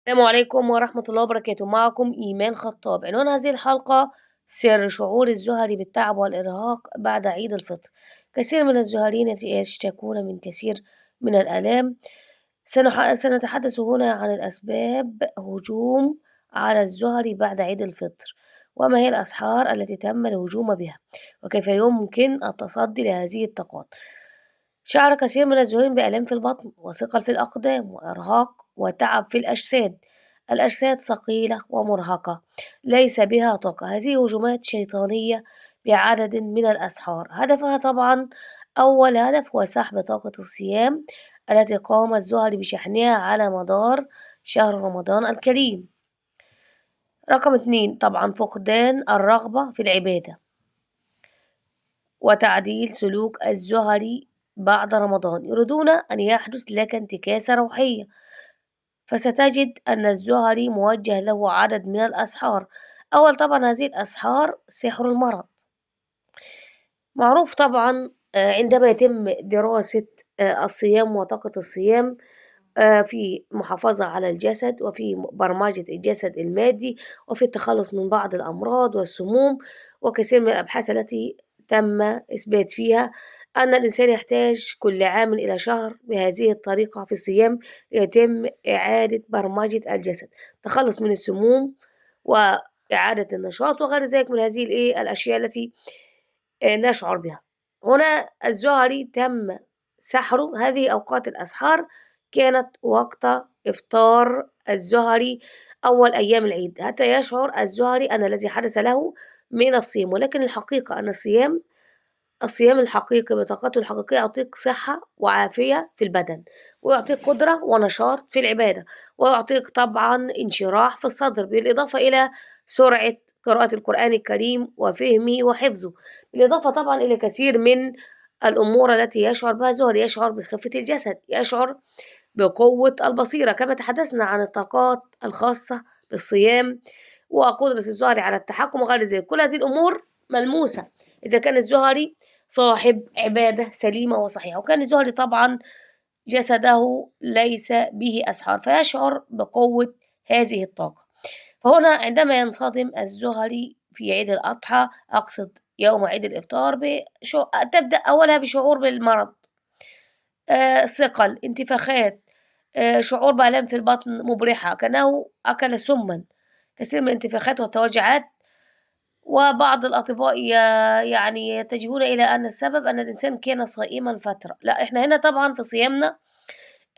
السلام عليكم ورحمة الله وبركاته. معكم إيمان خطاب. عنوان هذه الحلقة: سر شعور الزهري بالتعب والإرهاق بعد عيد الفطر. كثير من الزهريين يشتكون من كثير من الآلام. سنتحدث هنا عن الأسباب هجوم على الزهري بعد عيد الفطر، وما هي الأسحار التي تم الهجوم بها، وكيف يمكن التصدي لهذه الطاقات. شعر كثير من الزهريين بآلام في البطن وثقل في الأقدام وإرهاق وتعب في الأجساد. الأجساد ثقيلة ومرهقة ليس بها طاقة. هذه هجومات شيطانية بعدد من الأسحار، هدفها طبعا أول هدف هو سحب طاقة الصيام التي قام الزهري بشحنها على مدار شهر رمضان الكريم. رقم 2 طبعا فقدان الرغبة في العبادة وتعديل سلوك الزهري بعد رمضان. يريدون أن يحدث لك انتكاسة روحية، فستجد أن الزهري موجه له عدد من الأسحار. أول طبعا هذه الأسحار سحر المرض. معروف طبعا عندما يتم دراسة الصيام وطاقة الصيام في محافظة على الجسد، وفي برمجة الجسد المادي، وفي التخلص من بعض الأمراض والسموم، وكثير من الأبحاث التي تم إثبات فيها أن الإنسان يحتاج كل عام إلى شهر بهذه الطريقة في الصيام ليتم إعادة برمجة الجسد، تخلص من السموم وإعادة النشاط وغير ذلك من هذه الأشياء التي نشعر بها. هنا الزهري تم سحره. هذه أوقات الأسحار كانت وقت إفطار الزهري أول أيام العيد، حتى يشعر الزهري أن الذي حدث له من الصيام. ولكن الحقيقة أن الصيام الحقيقي بطاقته الحقيقية يعطيك صحة وعافية في البدن، ويعطيك قدرة ونشاط في العبادة، ويعطيك طبعا انشراح في الصدر، بالإضافة إلى سرعة قراءة القرآن الكريم وفهمه وحفظه، بالإضافة طبعا إلى كثير من الأمور التي يشعر بها زهري. يشعر بخفة الجسد، يشعر بقوة البصيرة، كما تحدثنا عن الطاقات الخاصة بالصيام وقدرة الزهري على التحكم وغير ذلك. كل هذه الأمور ملموسة إذا كان الزهري صاحب عبادة سليمة وصحيحة. وكان الزهري طبعا جسده ليس به أسحار، فيشعر بقوة هذه الطاقة. فهنا عندما ينصدم الزهري في عيد الأضحى، أقصد يوم عيد الإفطار، تبدأ أولها بشعور بالمرض، ثقل، انتفاخات، شعور بآلام في البطن مبرحة كأنه أكل سما، كثير من الانتفاخات والتوجعات. وبعض الأطباء يعني يتجهون إلى أن السبب أن الإنسان كان صائما فترة. لا، إحنا هنا طبعا في صيامنا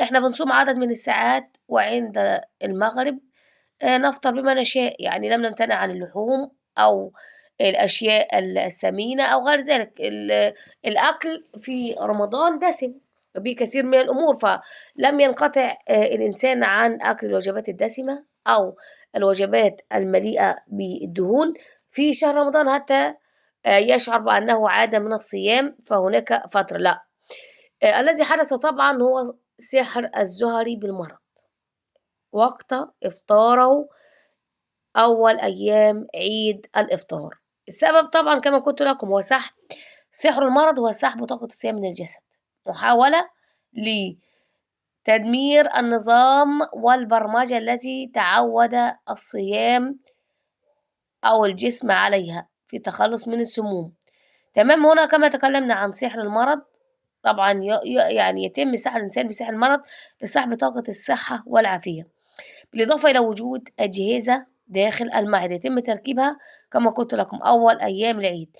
إحنا بنصوم عدد من الساعات، وعند المغرب نفطر بما نشاء، يعني لم نمتنع عن اللحوم أو الأشياء السمينة أو غير ذلك. الأكل في رمضان دسم بكثير من الأمور، فلم ينقطع الإنسان عن أكل الوجبات الدسمة أو الوجبات المليئة بالدهون في شهر رمضان حتى يشعر بأنه عاد من الصيام فهناك فترة. لا، الذي حدث طبعا هو سحر الزهري بالمرض وقت إفطاره أول أيام عيد الإفطار. السبب طبعا كما قلت لكم هو سحر المرض، هو سحب طاقة الصيام من الجسد، محاولة لتدمير النظام والبرمجة التي تعود الصيام أو الجسم عليها في التخلص من السموم. تمام. هنا كما تكلمنا عن سحر المرض، طبعا يعني يتم سحر الإنسان بسحر المرض لسحب طاقة الصحة والعافية، بالإضافة إلى وجود أجهزة داخل المعدة يتم تركيبها كما قلت لكم أول أيام العيد.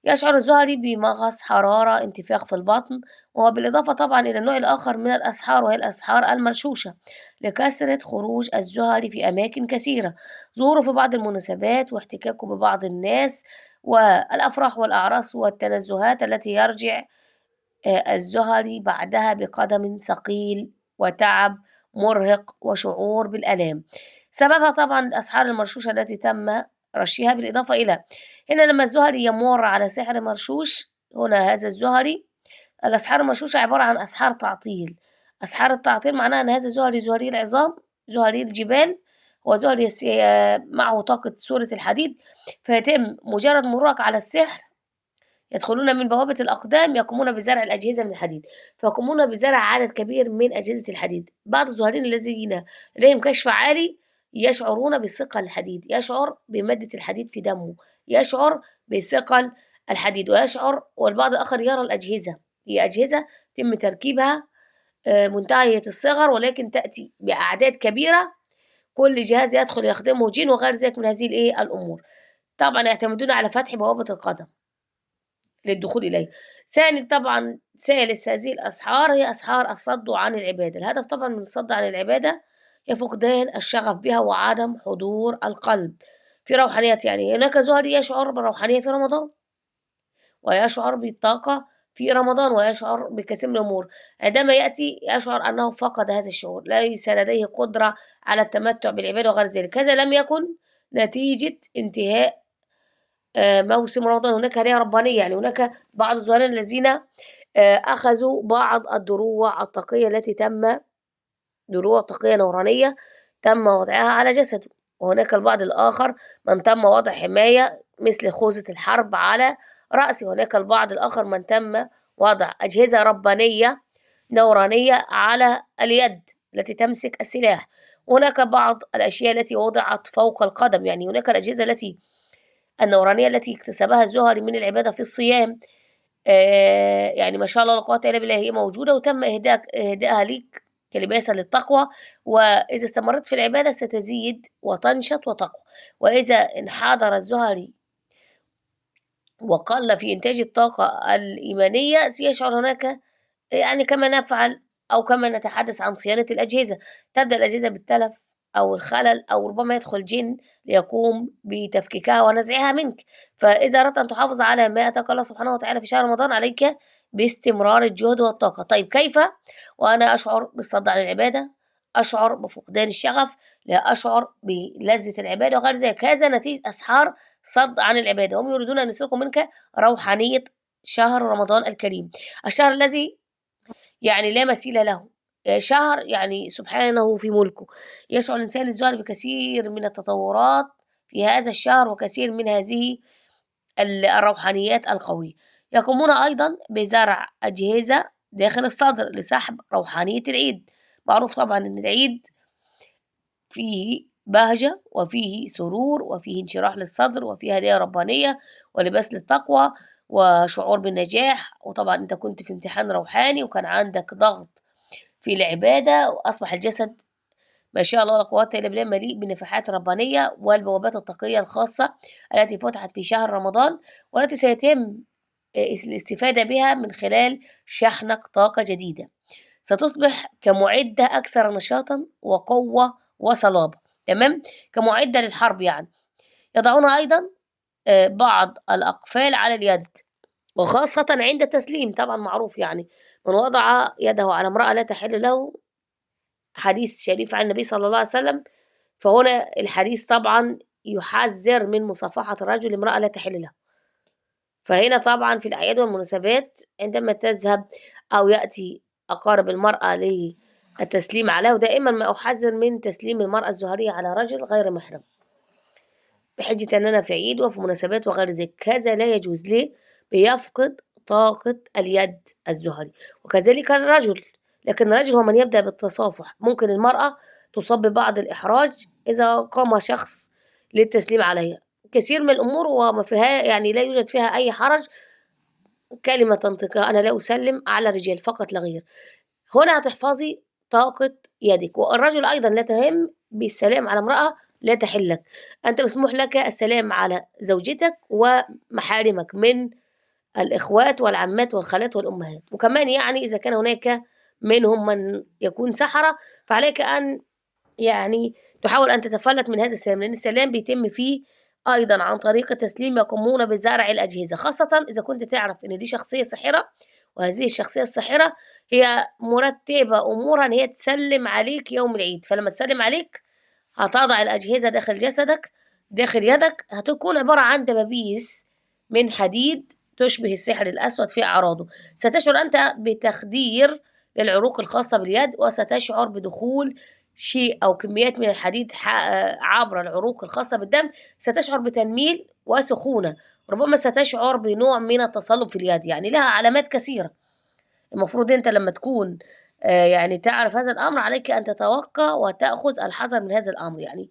يشعر الزهري بمغص، حرارة، انتفاخ في البطن، وبالإضافة طبعا إلى النوع الآخر من الأسحار وهي الأسحار المرشوشة لكثرة خروج الزهري في أماكن كثيرة، ظهوره في بعض المناسبات، واحتكاكه ببعض الناس والأفراح والأعراس والتنزهات التي يرجع الزهري بعدها بقدم ثقيل وتعب مرهق وشعور بالآلام. سببها طبعا الأسحار المرشوشة التي تم رشها، بالإضافة إلى هنا لما الزهري يمر على سحر مرشوش، هنا هذا الزهري الأسحار المرشوشة عبارة عن أسحار تعطيل. أسحار التعطيل معناها أن هذا الزهري زهري العظام، زهري الجبال، هو زهري معه طاقة سورة الحديد، فيتم مجرد مرورك على السحر يدخلون من بوابة الأقدام يقومون بزرع الأجهزة من الحديد، فيقومون بزرع عدد كبير من أجهزة الحديد. بعض الزهريين الذين لديهم كشف عالي يشعرون بثقل الحديد، يشعر بمادة الحديد في دمه، يشعر بثقل الحديد، والبعض الآخر يرى الأجهزة، هي أجهزة يتم تركيبها منتهية الصغر ولكن تأتي بأعداد كبيرة، كل جهاز يدخل يخدمه جين وغير ذلك من هذه الأمور. طبعا يعتمدون على فتح بوابة القدم للدخول إليه. طبعا ثالث هذه الأسحار هي أسحار الصد عن العبادة. الهدف طبعا من الصد عن العبادة هي فقدان الشغف بها وعدم حضور القلب في روحانيات. يعني هناك زهري يشعر بالروحانية في رمضان ويشعر بالطاقة في رمضان ويشعر بكثير من الأمور، عندما يأتي يشعر أنه فقد هذا الشعور، ليس لديه قدرة على التمتع بالعبادة وغير ذلك. هذا لم يكن نتيجة انتهاء موسم رمضان. هناك هدايا ربانية، يعني هناك بعض الزهراء الذين أخذوا بعض الدروع الطاقية دروع طاقية نورانية تم وضعها على جسده، وهناك البعض الآخر من تم وضع حماية مثل خوذة الحرب على رأسه، وهناك البعض الآخر من تم وضع أجهزة ربانية نورانية على اليد التي تمسك السلاح، وهناك بعض الأشياء التي وضعت فوق القدم. يعني هناك الأجهزة النورانية التي اكتسبها الزهري من العبادة في الصيام، يعني ما شاء الله لا قوة إلا بالله، هي موجودة وتم إهدائها ليك كلباسا للتقوى، وإذا استمرت في العبادة ستزيد وتنشط وتقوى. وإذا انحدر الزهري وقل في إنتاج الطاقة الإيمانية سيشعر هناك، يعني كما نفعل أو كما نتحدث عن صيانة الأجهزة، تبدأ الأجهزة بالتلف أو الخلل أو ربما يدخل جن ليقوم بتفكيكها ونزعها منك. فإذا أردت أن تحافظ على ما آتاك الله سبحانه وتعالى في شهر رمضان عليك باستمرار الجهد والطاقة. طيب كيف وأنا أشعر بالصد عن العبادة، أشعر بفقدان الشغف، لا أشعر بلذة العبادة وغير ذلك؟ هذا نتيجة أسحار صد عن العبادة. هم يريدون أن يسلكوا منك روحانية شهر رمضان الكريم، الشهر الذي يعني لا مثيل له، شهر يعني سبحانه في ملكه. يشعر الإنسان الزهري بكثير من التطورات في هذا الشهر وكثير من هذه الروحانيات القوية. يقومون أيضا بزرع أجهزة داخل الصدر لسحب روحانية العيد. معروف طبعا أن العيد فيه بهجة وفيه سرور وفيه انشراح للصدر وفيه هدايا ربانية ولباس للتقوى وشعور بالنجاح. وطبعا انت كنت في امتحان روحاني وكان عندك ضغط في العبادة وأصبح الجسد ما شاء الله لا قوة إلا بالله مليء بالنفحات الربانية والبوابات الطاقية الخاصة التي فتحت في شهر رمضان والتي سيتم الاستفادة بها من خلال شحنك طاقة جديدة. ستصبح كمعدة أكثر نشاطا وقوة وصلابة، تمام، كمعدة للحرب يعني. يضعون أيضا بعض الأقفال على اليد وخاصة عند التسليم. طبعا معروف يعني من وضع يده على امرأة لا تحل له، حديث شريف عن النبي صلى الله عليه وسلم، فهنا الحديث طبعا يحذر من مصافحة الرجل امرأة لا تحل له. فهنا طبعا في الأعياد والمناسبات عندما تذهب أو يأتي أقارب المرأة للتسليم عليها، ودائما ما أحذر من تسليم المرأة الزهرية على رجل غير محرم بحجة أننا في عيد وفي مناسبات وغير ذلك. هذا لا يجوز. ليه؟ بيفقد طاقة اليد الزهري، وكذلك الرجل. لكن الرجل هو من يبدأ بالتصافح. ممكن المرأة تصاب ببعض الإحراج إذا قام شخص للتسليم عليها. كثير من الأمور وما فيها يعني لا يوجد فيها أي حرج، كلمة تنطقها أنا لا أسلم على الرجال فقط لا غير. هنا هتحفظي طاقة يدك. والرجل أيضا لا تهم بالسلام على امرأة لا تحل لك، أنت مسموح لك السلام على زوجتك ومحارمك من الإخوات والعمات والخالات والأمهات. وكمان يعني إذا كان هناك منهم من يكون سحرة فعليك أن يعني تحاول أن تتفلت من هذا السلام، لأن السلام بيتم فيه أيضا عن طريق التسليم. يقومون بزرع الأجهزة، خاصة إذا كنت تعرف إن دي شخصية ساحرة، وهذه الشخصية الساحرة هي مرتبة أمورها إن هي تسلم عليك يوم العيد. فلما تسلم عليك هتضع الأجهزة داخل جسدك داخل يدك، هتكون عبارة عن دبابيس من حديد تشبه السحر الأسود في أعراضه. ستشعر أنت بتخدير للعروق الخاصة باليد، وستشعر بدخول شيء أو كميات من الحديد عبر العروق الخاصة بالدم. ستشعر بتنميل وسخونة، ربما ستشعر بنوع من التصلب في اليد، يعني لها علامات كثيرة. المفروض أنت لما تكون يعني تعرف هذا الأمر عليك أن تتوقع وتأخذ الحذر من هذا الأمر، يعني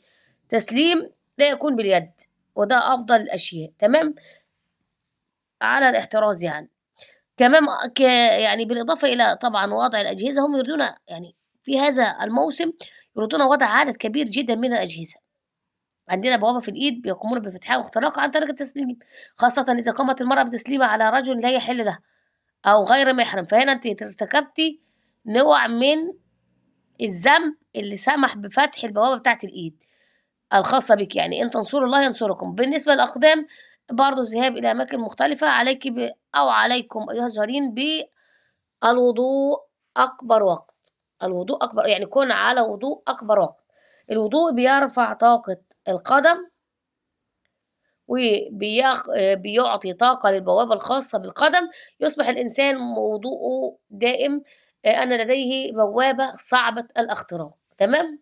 تسليم لا يكون باليد، وده أفضل الأشياء. تمام، على الاحتراز يعني. كمان يعني بالإضافة إلى طبعًا وضع الأجهزة، هم يريدون يعني في هذا الموسم يريدون وضع عدد كبير جدًا من الأجهزة. عندنا بوابة في الإيد بيقومون بفتحها واختراقها عن طريق التسليم، خاصةً إذا قامت المرأة بتسليمها على رجل لا يحل لها أو غير محرم، فهنا أنتِ ارتكبتِ نوع من الذنب اللي سمح بفتح البوابة بتاعة الإيد الخاصة بِك، يعني إن تنصروا الله ينصركم. بالنسبة للأقدام برضه الذهاب إلى أماكن مختلفة، عليكِ أو عليكم أيها الزائرين الوضوء أكبر وقت. الوضوء أكبر، يعني كون على وضوء أكبر وقت. الوضوء بيرفع طاقة القدم بيعطي طاقة للبوابة الخاصة بالقدم، يصبح الإنسان وضوءه دائم. أن لديه بوابة صعبة الاختراق. تمام؟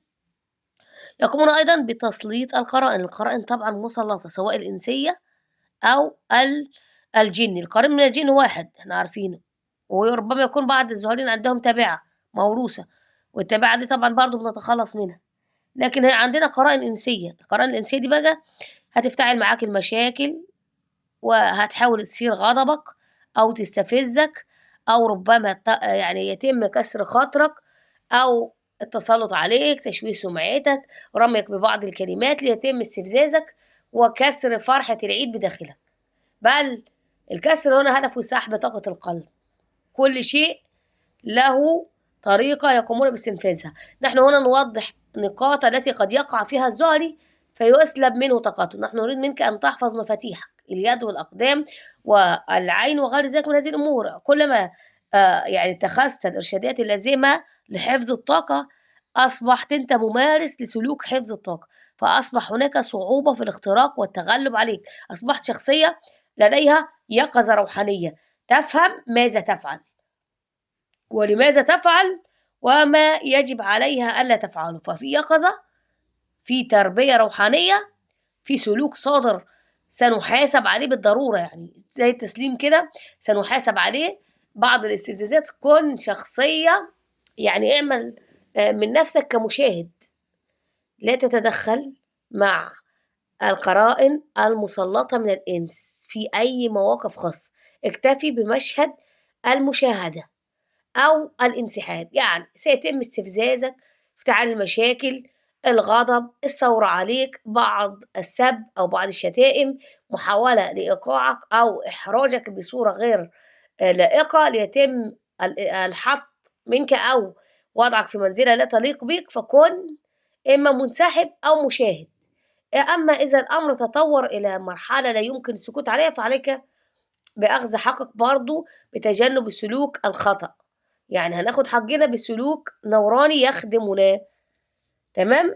يقومون أيضًا بتسليط القرائن، القرائن طبعًا مسلطة سواء الإنسية أو الجني. القرين من الجن واحد إحنا عارفينه، وربما يكون بعض الزوارين عندهم تابعة موروثة، والتابعة دي طبعًا برضه بنتخلص منها. لكن هي عندنا قرائن إنسية، القرائن الإنسية دي بقى هتفتعل معاك المشاكل، وهتحاول تثير غضبك أو تستفزك، أو ربما يعني يتم كسر خاطرك أو التسلط عليك، تشويه سمعتك، رميك ببعض الكلمات ليتم استفزازك وكسر فرحة العيد بداخلك. بل الكسر هنا هدفه سحب طاقة القلب. كل شيء له طريقة يقومون باستنفاذها. نحن هنا نوضح نقاط التي قد يقع فيها الزهري فيسلب منه طاقته. نحن نريد منك أن تحفظ مفاتيحك، اليد والأقدام والعين وغير ذلك من هذه الأمور. كلما يعني اتخذت الإرشادات اللازمة لحفظ الطاقة، أصبحت أنت ممارس لسلوك حفظ الطاقة، فأصبح هناك صعوبة في الاختراق والتغلب عليك. أصبحت شخصية لديها يقظة روحانية، تفهم ماذا تفعل ولماذا تفعل وما يجب عليها ألا تفعله. ففي يقظة، في تربية روحانية، في سلوك صادر سنحاسب عليه بالضرورة، يعني زي التسليم كده سنحاسب عليه. بعض الاستفزازات كن شخصية، يعني اعمل من نفسك كمشاهد، لا تتدخل مع القرائن المسلطة من الإنس في أي مواقف خاصة. اكتفي بمشهد المشاهدة أو الانسحاب، يعني سيتم استفزازك، افتعال المشاكل، الغضب، الثورة عليك، بعض السب أو بعض الشتائم، محاولة لإيقاعك أو إحراجك بصورة غير لائقة ليتم الحط منك أو وضعك في منزلة لا تليق بك، فكن إما منسحب أو مشاهد. أما إذا الأمر تطور إلى مرحلة لا يمكن السكوت عليها، فعليك بأخذ حقك برضه بتجنب السلوك الخطأ، يعني هناخد حقنا بسلوك نوراني يخدمنا. تمام.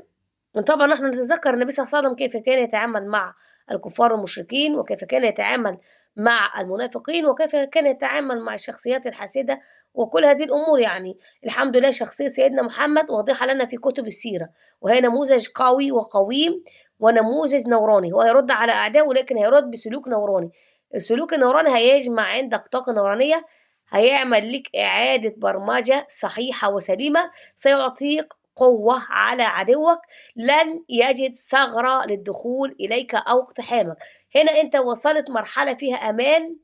طبعا احنا نتذكر النبي صلى الله عليه وسلم كيف كان يتعامل مع الكفار والمشركين، وكيف كان يتعامل مع المنافقين، وكيف كان يتعامل مع الشخصيات الحاسدة وكل هذه الأمور. يعني الحمد لله شخصية سيدنا محمد واضحة لنا في كتب السيرة، وهي نموذج قوي وقويم ونموذج نوراني. هو هيرد على أعدائه ولكن هيرد بسلوك نوراني. السلوك النوراني هيجمع عندك طاقة نورانية، هيعمل لك إعادة برمجة صحيحة وسليمة، سيعطيك قوة على عدوك، لن يجد ثغرة للدخول إليك أو اقتحامك. هنا أنت وصلت مرحلة فيها أمان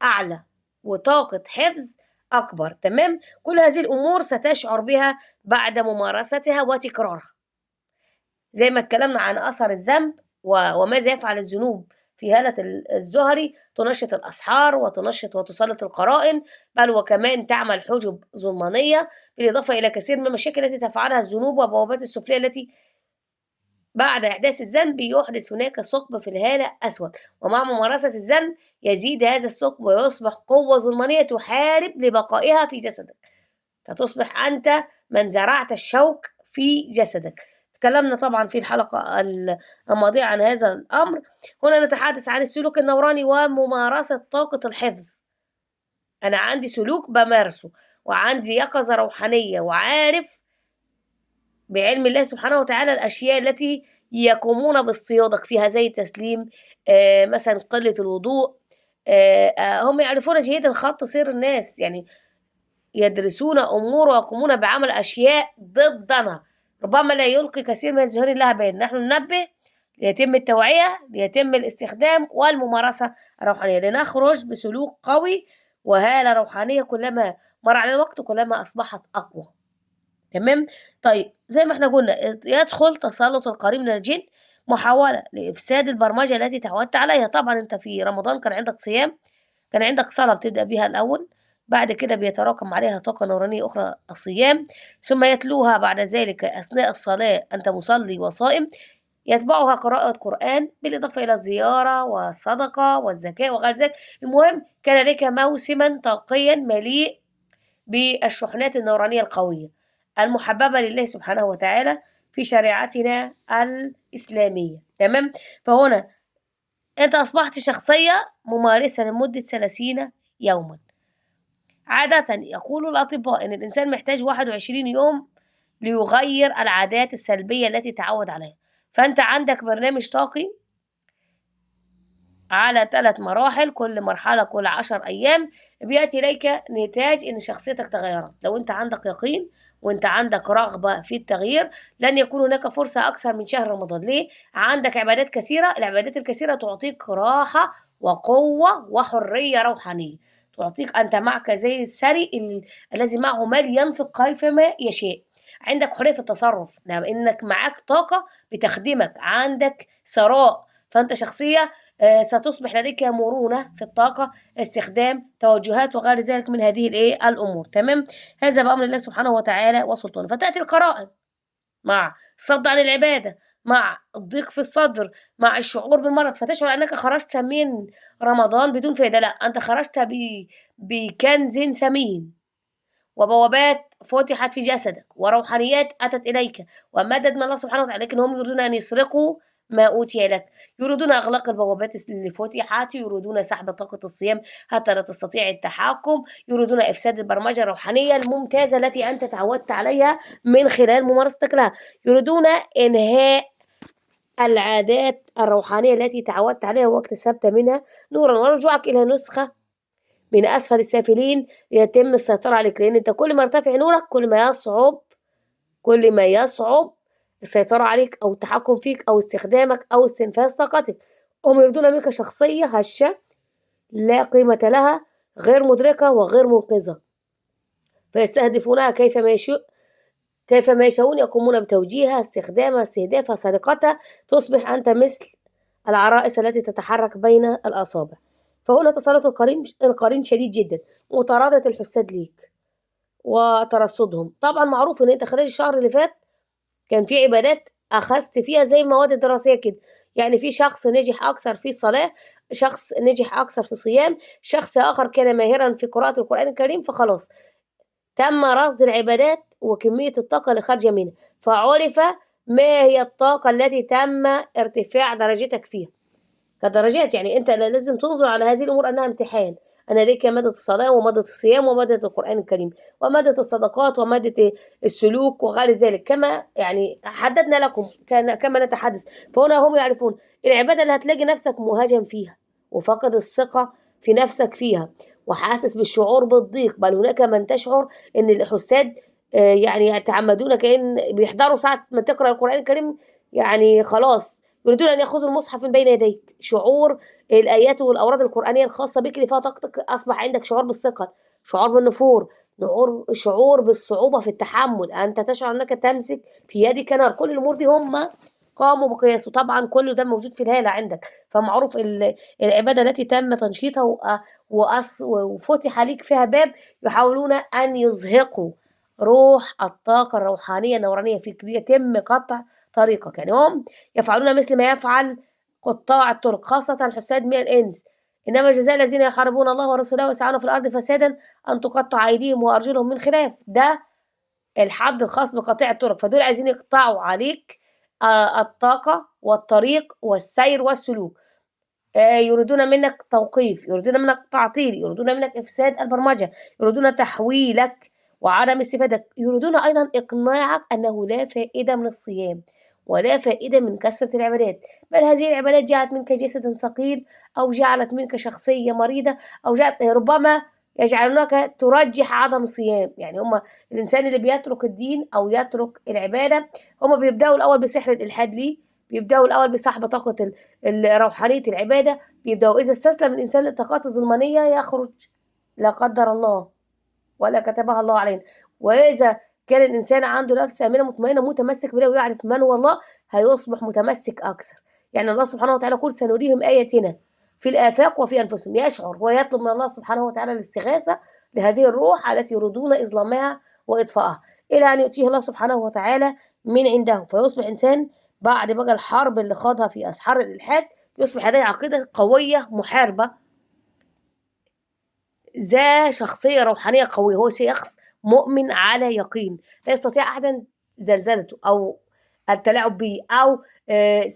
أعلى وطاقة حفظ أكبر. تمام. كل هذه الأمور ستشعر بها بعد ممارستها وتكرارها. زي ما اتكلمنا عن أثر الذنب وماذا يفعل الذنوب في هالة الزهري، تنشط الأسحار وتنشط وتسلط القرائن، بل وكمان تعمل حجب ظلمانية، بالإضافة إلى كثير من المشاكل التي تفعلها الذنوب والبوابات السفلية التي بعد إحداث الذنب يحدث هناك ثقب في الهالة أسود، ومع ممارسة الذنب يزيد هذا الثقب ويصبح قوة ظلمانية تحارب لبقائها في جسدك، فتصبح أنت من زرعت الشوك في جسدك. تكلمنا طبعا في الحلقة الماضية عن هذا الأمر. هنا نتحدث عن السلوك النوراني وممارسة طاقة الحفظ. أنا عندي سلوك بمارسه، وعندي يقظة روحانية، وعارف بعلم الله سبحانه وتعالى الأشياء التي يقومون باصطيادك فيها زي تسليم، مثلا قلة الوضوء. هم يعرفون جيدا خط سير الناس، يعني يدرسون أمور ويقومون بعمل أشياء ضدنا، ربما لا يلقي كثير من الظهور لها بين. نحن ننبه ليتم التوعية، ليتم الاستخدام والممارسة الروحانية، لنخرج بسلوك قوي وهالة روحانية كلما مر على الوقت كلما أصبحت أقوى. تمام. طيب زي ما احنا قلنا، يدخل تسلط القريب من الجن محاولة لإفساد البرمجة التي تعودت عليها. طبعا انت في رمضان كان عندك صيام، كان عندك صلاة بتبدأ بيها الأول، بعد كده بيتراكم عليها طاقة نورانية أخرى الصيام، ثم يتلوها بعد ذلك أثناء الصلاة أنت مصلي وصائم، يتبعها قراءة قرآن بالإضافة إلى الزيارة والصدقة والزكاة وغير ذلك. المهم كان لك موسما طاقيا مليء بالشحنات النورانية القوية المحببة لله سبحانه وتعالى في شريعتنا الإسلامية. تمام. فهنا أنت أصبحت شخصية ممارسة لمدة 30 يوما. عادة يقول الأطباء إن الإنسان محتاج 21 يوم ليغير العادات السلبية التي تعود عليها. فأنت عندك برنامج طاقي على 3 مراحل، كل مرحلة كل 10 أيام بيأتي إليك نتاج إن شخصيتك تغيرت. لو أنت عندك يقين وأنت عندك رغبة في التغيير لن يكون هناك فرصة أكثر من شهر رمضان. ليه؟ عندك عبادات كثيرة، العبادات الكثيرة تعطيك راحة وقوة وحرية روحانية، تعطيك أنت معك زي الثري الذي معه مال ينفق كيفما يشاء. عندك حرية في التصرف لأنك معك طاقة بتخدمك، عندك ثراء، فأنت شخصية ستصبح لديك مرونة في الطاقة، استخدام توجهات وغير ذلك من هذه الأمور. تمام. هذا بأمر الله سبحانه وتعالى وسلطانه. فتأتي القرائن مع الصد عن العبادة، مع الضيق في الصدر، مع الشعور بالمرض، فتشعر أنك خرجت من رمضان بدون فائدة. لا، أنت خرجت بكنز ثمين، وبوابات فتحت في جسدك، وروحانيات أتت إليك، ومدد من الله سبحانه وتعالى. لكن هم يريدون أن يسرقوا ما أوتي لك، يريدون إغلاق البوابات اللي فتحت، يريدون سحب طاقة الصيام حتى لا تستطيع التحكم، يريدون إفساد البرمجة الروحانية الممتازة التي أنت تعودت عليها من خلال ممارستك لها، يريدون إنهاء العادات الروحانية التي تعودت عليها واكتسبت منها نورا، ورجوعك إلى نسخة من أسفل السافلين يتم السيطرة عليك. لأن أنت كل ما ارتفع نورك كل ما يصعب السيطرة عليك أو التحكم فيك أو استخدامك أو استنفاذ طاقتك. هم يريدون منك شخصية هشة لا قيمة لها، غير مدركة وغير منقذة، فيستهدفونها كيفما يشاءون، يقومون بتوجيهها، استخدامها، استهدافها، سرقتها، تصبح أنت مثل العرائس التي تتحرك بين الأصابع. فهنا تسلط القرين شديد جدا، وطرادة الحساد ليك وترصدهم. طبعا معروف ان انت خلال الشهر اللي فات كان في عبادات اخذت فيها زي المواد الدراسيه كده، يعني في شخص نجح اكثر في الصلاه، شخص نجح اكثر في الصيام، شخص اخر كان ماهرا في قراءه القران الكريم، فخلاص تم رصد العبادات وكميه الطاقه اللي خارجه منها، فعرف ما هي الطاقه التي تم ارتفاع درجتك فيها كدرجات. يعني انت لازم تنظر على هذه الامور انها امتحان. انا ليك مادة الصلاة ومادة الصيام ومادة القرآن الكريم ومادة الصدقات ومادة السلوك وغير ذلك، كما يعني حددنا لكم كما نتحدث. فهنا هم يعرفون العبادة اللي هتلاقي نفسك مهاجم فيها وفقد الثقة في نفسك فيها وحاسس بالشعور بالضيق، بل هناك من تشعر ان الحساد يعني يتعمدون كأن بيحضروا ساعة ما تقرأ القرآن الكريم، يعني خلاص يريدون أن يأخذوا المصحف من بين يديك. شعور الآيات والأوراد القرآنية الخاصة بك اللي فيها طاقتك أصبح عندك شعور بالثقل، شعور بالنفور، شعور بالصعوبة في التحمل، أنت تشعر أنك تمسك في يدك نار. كل الأمور دي هم قاموا بقياسه. طبعا كل ده موجود في الهالة عندك. فمعروف العبادة التي تم تنشيطها وفتح عليك فيها باب، يحاولون أن يزهقوا روح الطاقة الروحانية النورانية فيك، يتم قطع طريقك. يعني هم يفعلون مثل ما يفعل قطاع الطرق، خاصة حساد من الإنس. إنما جزاء الذين يحاربون الله ورسوله ويسعون في الأرض فسادا أن تقطع أيديهم وأرجلهم من خلاف. ده الحد الخاص بقطيع الطرق، فدول عايزين يقطعوا عليك الطاقة والطريق والسير والسلوك. يريدون منك توقيف، يريدون منك تعطيل، يريدون منك إفساد البرمجة، يريدون تحويلك وعدم استفادة. يريدون أيضا إقناعك أنه لا فائدة من الصيام ولا فائدة من كثرة العبادات، بل هذه العبادات جعلت منك جسدا ثقيل، أو جعلت منك شخصية مريضة، أو جعلت ربما يجعلونك ترجح عدم الصيام. يعني الإنسان اللي بيترك الدين أو يترك العبادة بيبدأوا الأول بسحر الإلحاد ليه، بيبدأوا الأول بسحب طاقة روحانية العبادة، بيبدأوا إذا استسلم الإنسان للطاقات الظلمانية يخرج لا قدر الله ولا كتبها الله علينا. وإذا كان الإنسان عنده نفس آمنة مطمئنة متمسك بالله ويعرف من هو الله هيصبح متمسك أكثر. يعني الله سبحانه وتعالى يقول سنريهم آياتنا في الآفاق وفي أنفسهم، يشعر ويطلب من الله سبحانه وتعالى الاستغاثة لهذه الروح التي يريدون إظلامها وإطفائها، إلى أن يؤتيه الله سبحانه وتعالى من عنده، فيصبح إنسان بعد بقى الحرب اللي خاضها في أسحار الإلحاد يصبح لديه عقيدة قوية محاربة، ذا شخصية روحانية قوية، هو شخص مؤمن على يقين لا يستطيع أحدا زلزلته أو التلاعب به أو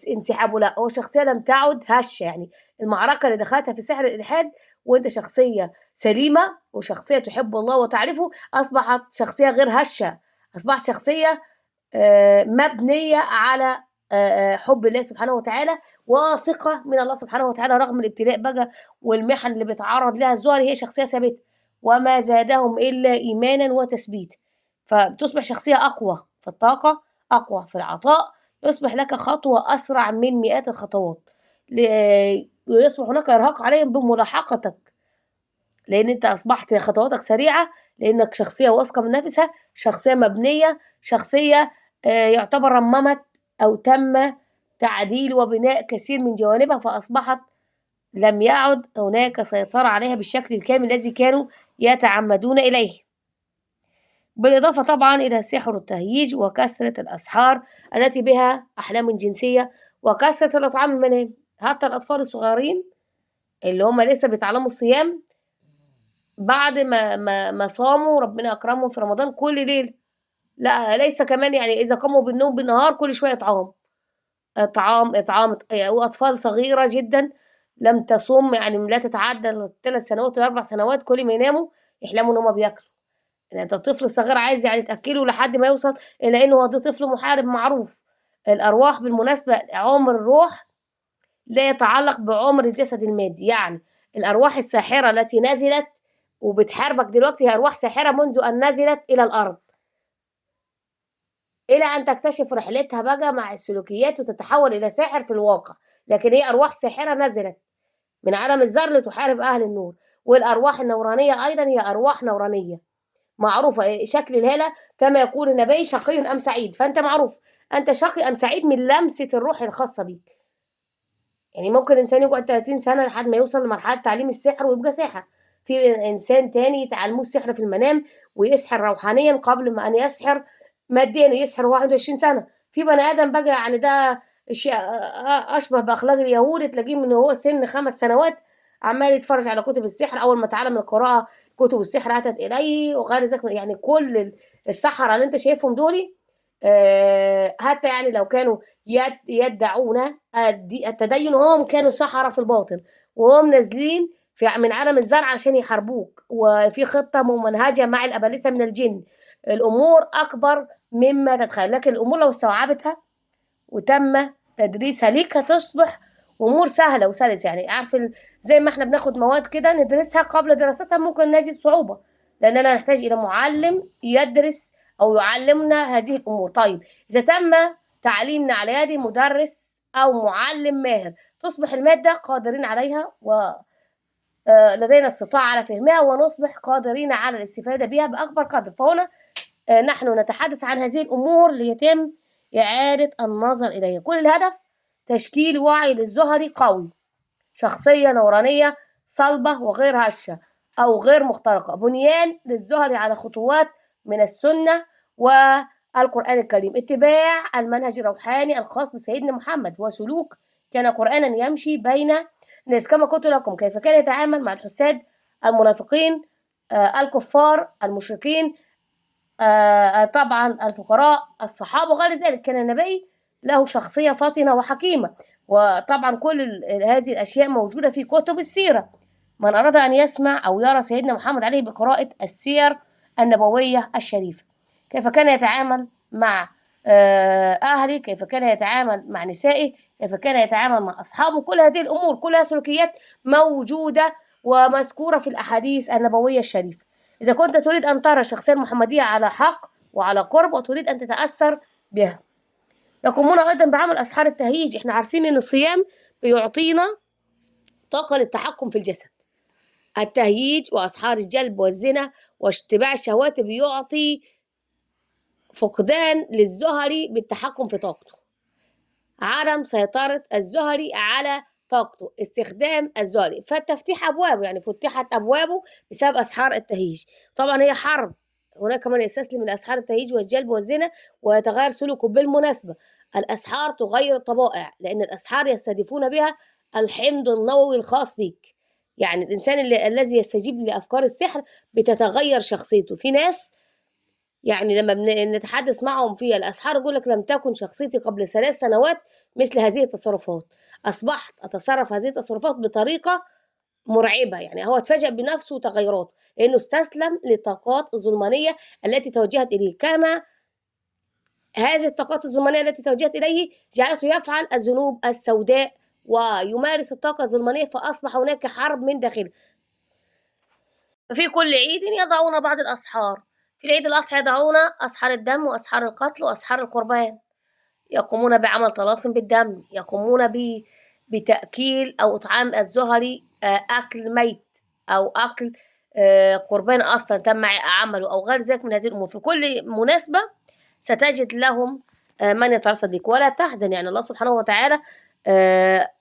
انسحابه، لا هو شخصية لم تعد هشة. يعني المعركة اللي دخلتها في سحر الإلحاد وأنت شخصية سليمة وشخصية تحب الله وتعرفه، أصبحت شخصية غير هشة، أصبحت شخصية مبنية على حب الله سبحانه وتعالى واثقة من الله سبحانه وتعالى رغم الابتلاء بقى والمحن اللي بيتعرض لها الزهري. هي شخصية ثابتة وما زادهم إلا إيمانا وتثبيتا، فبتصبح شخصية أقوى في الطاقة، أقوى في العطاء، يصبح لك خطوة أسرع من مئات الخطوات، ويصبح هناك إرهاق عليهم بملاحقتك لأن أنت أصبحت خطواتك سريعة، لأنك شخصية واثقة من نفسها، شخصية مبنية، شخصية يعتبر رممت أو تم تعديل وبناء كثير من جوانبها، فأصبحت لم يعد هناك سيطرة عليها بالشكل الكامل الذي كانوا يتعمدون إليه. بالإضافة طبعا إلى سحر التهييج وكثرة الأسحار التي بها أحلام جنسية وكثرة الأطعام المنام. حتى الأطفال الصغيرين اللي هم لسه بيتعلموا الصيام بعد ما صاموا ربنا أكرمهم في رمضان كل ليلة، لا ليس كمان يعني إذا قاموا بالنوم بالنهار كل شوية طعام إطعام وأطفال صغيرة جدا لم تصم يعني لا تتعدى 3 سنوات ولا 4 سنوات، كل ما يناموا يحلموا إن هما بياكلوا. يعني أنت الطفل الصغير عايز يعني تأكله لحد ما يوصل إلى إنه هو ده طفل محارب معروف. الأرواح بالمناسبة عمر الروح لا يتعلق بعمر الجسد المادي، يعني الأرواح الساحرة التي نزلت وبتحاربك دلوقتي هي أرواح ساحرة منذ أن نزلت إلى الأرض إلى أن تكتشف رحلتها بقى مع السلوكيات وتتحول إلى ساحر في الواقع، لكن هي أرواح ساحرة نزلت من عالم الذر لتحارب أهل النور. والأرواح النورانية أيضا هي أرواح نورانية معروفة شكل الهالة كما يقول النبي شقي أم سعيد، فأنت معروف أنت شقي أم سعيد من لمسة الروح الخاصة بيك. يعني ممكن إنسان يقعد 30 سنة لحد ما يوصل لمرحلة تعليم السحر ويبقى ساحر، في إنسان تاني يتعلموه السحر في المنام ويسحر روحانيا قبل ما أن يسحر ماديا يسحر 21 سنة. في بني آدم بقى يعني ده شيء أشبه بأخلاق اليهود، تلاقيه من هو سن 5 سنوات عمال يتفرج على كتب السحر، أول ما اتعلم القراءة كتب السحر أتت إليه وغير ذلك. يعني كل السحرة اللي أنت شايفهم دول حتى يعني لو كانوا يدعون التدين وهم كانوا سحرة في الباطن وهم نازلين من عالم الزرع عشان يحاربوك، وفي خطة ممنهجة مع الأبالسة من الجن. الأمور أكبر مما تتخيل، لكن الأمور لو استوعبتها وتم تدريسها ليك هتصبح أمور سهلة وسلسة. يعني عارف زي ما احنا بناخد مواد كده ندرسها قبل دراستها ممكن نجد صعوبة لأننا نحتاج إلى معلم يدرس أو يعلمنا هذه الأمور. طيب إذا تم تعليمنا على يد مدرس أو معلم ماهر تصبح المادة قادرين عليها ولدينا استطاعة على فهمها ونصبح قادرين على الاستفادة بها بأكبر قدر. فهنا نحن نتحدث عن هذه الأمور ليتم إعادة النظر إليها. كل الهدف تشكيل وعي للزهري قوي، شخصية نورانية صلبة وغير هشة أو غير مخترقة، بنيان للزهري على خطوات من السنة والقرآن الكريم، اتباع المنهج الروحاني الخاص بسيدنا محمد وسلوك كان قرآنا يمشي بين الناس. كما قلت لكم كيف كان يتعامل مع الحساد المنافقين الكفار المشركين طبعا الفقراء الصحابة وغير ذلك. كان النبي له شخصية فاطنة وحكيمة، وطبعا كل هذه الأشياء موجودة في كتب السيرة. من أراد أن يسمع أو يرى سيدنا محمد عليه بقراءة السير النبوية الشريفة. كيف كان يتعامل مع أهله، كيف كان يتعامل مع نسائه، كيف كان يتعامل مع أصحابه. كل هذه الأمور كلها سلوكيات موجودة ومذكورة في الأحاديث النبوية الشريفة. إذا كنت تريد أن ترى الشخصية المحمدية على حق وعلى قرب وتريد أن تتأثر بها. يقومون أيضا بعمل أسحار التهييج. إحنا عارفين إن الصيام بيعطينا طاقة للتحكم في الجسد. التهييج وأسحار الجلب والزنا واشتباع الشهوات بيعطي فقدان للزهري بالتحكم في طاقته، عدم سيطرة الزهري على طاقته، استخدام الزهري، فالتفتيح أبوابه، يعني فتحت أبوابه بسبب أسحار التهيج. طبعا هي حرب، هناك من يستسلم لأسحار التهيج والجلب والزنا ويتغير سلوكه. بالمناسبة الأسحار تغير الطبائع، لأن الأسحار يستهدفون بها الحمض النووي الخاص بك. يعني الإنسان الذي يستجيب لأفكار السحر بتتغير شخصيته. في ناس يعني لما نتحدث معهم في الأسحار يقول لك لم تكن شخصيتي قبل 3 سنوات مثل هذه التصرفات، أصبحت أتصرف هذه التصرفات بطريقة مرعبة. يعني هو اتفاجأ بنفسه وتغيراته لأنه استسلم للطاقات الظلمانية التي توجهت إليه. كما هذه الطاقات الظلمانية التي توجهت إليه جعلته يفعل الذنوب السوداء ويمارس الطاقة الظلمانية، فأصبح هناك حرب من داخله. ففي كل عيد يضعون بعض الأسحار. في العيد الأضحى يضعون أسحار الدم وأسحار القتل وأسحار القربان. يقومون بعمل طلاسم بالدم، يقومون بتأكيل أو إطعام الزهري أكل ميت أو أكل قربان أصلا تم عمله أو غير ذلك من هذه الأمور. في كل مناسبة ستجد لهم من يترصد لك. ولا تحزن، يعني الله سبحانه وتعالى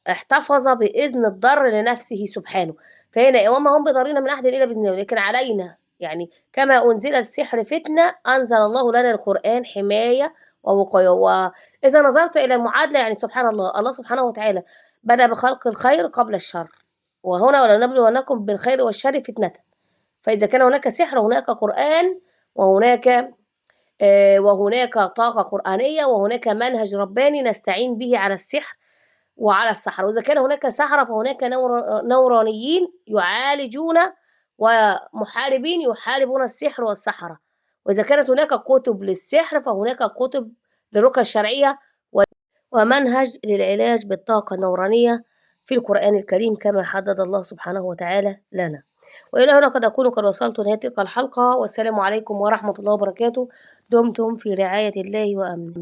احتفظ بإذن الضر لنفسه سبحانه. فهنا وما هم بضارين من أحد إلا بإذنه، لكن علينا يعني كما أنزل السحر فتنة أنزل الله لنا القرآن حماية ووقاية. وإذا نظرت إلى المعادلة يعني سبحان الله، الله سبحانه وتعالى بدأ بخلق الخير قبل الشر، وهنا ولنبلونكم بالخير والشر فتنة. فإذا كان هناك سحر هناك قرآن، وهناك طاقة قرآنية، وهناك منهج رباني نستعين به على السحر وعلى السحرة. وإذا كان هناك سحرة فهناك نورانيين يعالجون ومحاربين يحاربون السحر والسحرة. وإذا كانت هناك كتب للسحر فهناك كتب للرقية الشرعية ومنهج للعلاج بالطاقة النورانية في القرآن الكريم كما حدد الله سبحانه وتعالى لنا. وإلى هنا قد أكون قد وصلت لنهاية تلك الحلقة، والسلام عليكم ورحمة الله وبركاته. دمتم في رعاية الله وأمنه.